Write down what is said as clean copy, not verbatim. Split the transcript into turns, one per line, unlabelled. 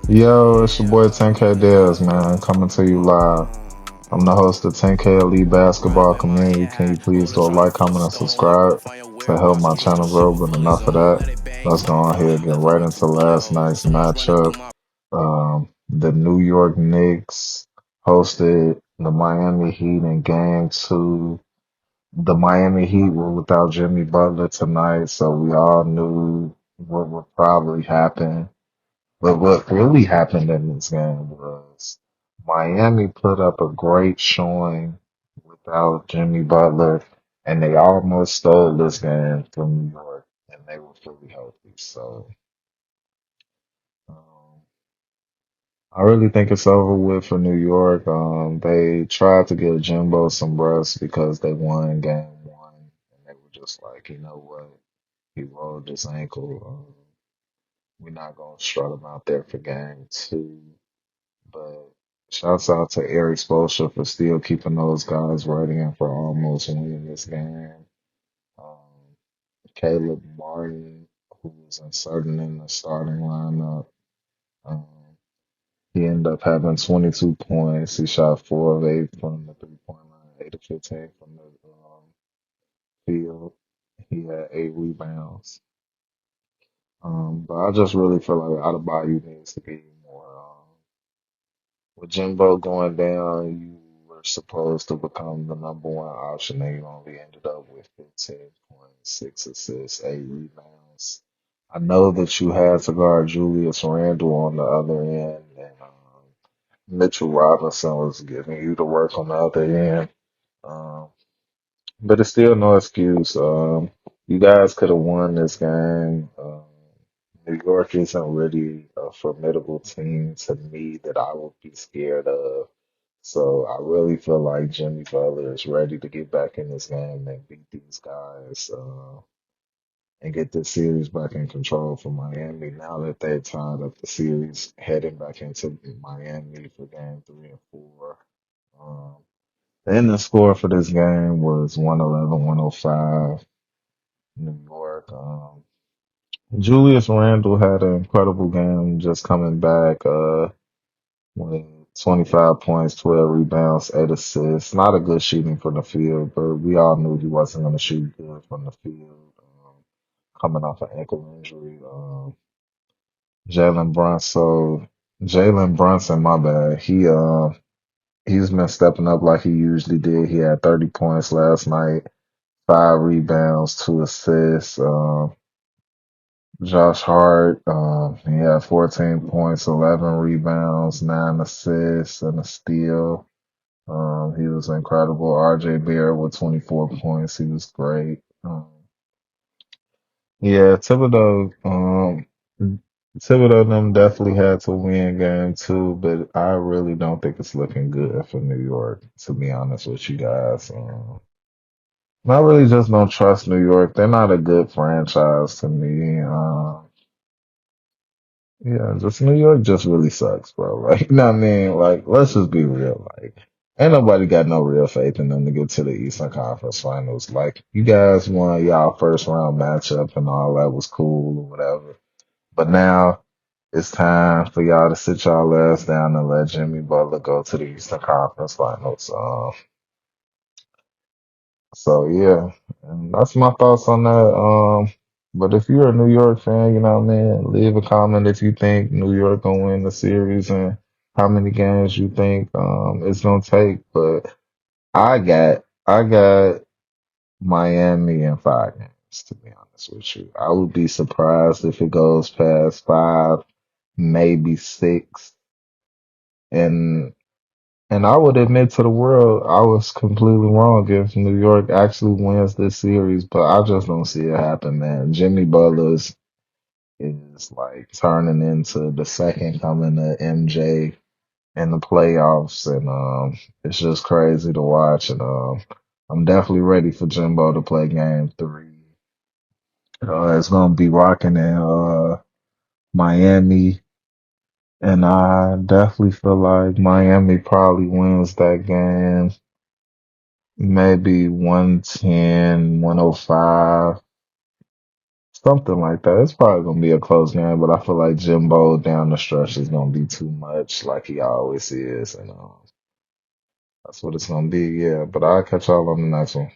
Yo, it's your boy 10K Dez, man, coming to you live. I'm the host of 10K Elite Basketball Community. Can you please go like, comment, and subscribe to help my channel grow? But enough of that. Let's go ahead and get right into last night's matchup. The New York Knicks hosted the Miami Heat in Game 2. The Miami Heat were without Jimmy Butler tonight, so we all knew what would probably happen. But what really happened in this game was Miami put up a great showing without Jimmy Butler, and they almost stole this game from New York, and they were fully healthy. So um, I really think it's over with for New York. They tried to give Jimbo some rest because they won game one, and they were just like, you know what? He rolled his ankle. We're not going to strut him out there for game two. But shouts out to Eric Spoelstra for still keeping those guys ready and for almost winning this game. Um, Caleb Martin, who was inserted in the starting lineup, um, he ended up having 22 points. He shot 4 of 8 from the 3-point line, 8 of 15 from the field. He had 8 rebounds. But I just really feel like Adebayo needs to be more. With Jimbo going down, you were supposed to become the number one option, and you only ended up with 15.6 assists, 8 rebounds. I know that you had to guard Julius Randle on the other end, and Mitchell Robinson was giving you the work on the other end. Um, but it's still no excuse. You guys could have won this game. New York isn't really a formidable team to me that I would be scared of. So I really feel like Jimmy Butler is ready to get back in this game and beat these guys and get this series back in control for Miami now that they're tied up the series heading back into Miami for game three and four. Um, the ending score for this game was 111-105 New York. Julius Randle had an incredible game just coming back. With 25 points, 12 rebounds, 8 assists. Not a good shooting from the field, but we all knew he wasn't going to shoot good from the field. Coming off an ankle injury. Jalen Brunson, Jalen Brunson, my bad. He's been stepping up like he usually did. He had 30 points last night, 5 rebounds, 2 assists. Josh Hart, he had 14 points, 11 rebounds, 9 assists, and a steal. He was incredible. RJ Barrett with 24 points. He was great. Yeah, Thibodeau and them definitely had to win game two, but I really don't think it's looking good for New York, to be honest with you guys. I really just don't trust New York. They're not a good franchise to me. Yeah, just New York just really sucks, bro. Like, you know what I mean? Like, let's just be real. Like, ain't nobody got no real faith in them to get to the Eastern Conference Finals. Like, you guys won y'all first round matchup and all that was cool or whatever. But now it's time for y'all to sit y'all ass down and let Jimmy Butler go to the Eastern Conference Finals. So yeah, and that's my thoughts on that. But if you're a New York fan, you know what I mean, leave a comment if you think New York gonna win the series and how many games you think it's gonna take. But I got Miami in 5 games, to be honest with you. I would be surprised if it goes past five, maybe six. And And I would admit to the world I was completely wrong if New York actually wins this series, but I just don't see it happen, man. Jimmy Butler is like turning into the second coming of MJ in the playoffs, and it's just crazy to watch. And I'm definitely ready for Jimbo to play Game 3. It's gonna be rocking in Miami. And I definitely feel like Miami probably wins that game. Maybe 110, 105, Something like that. It's probably gonna be a close game, but I feel like Jimbo down the stretch is gonna be too much, like he always is, and that's what it's gonna be. Yeah, but I'll catch y'all on the next one.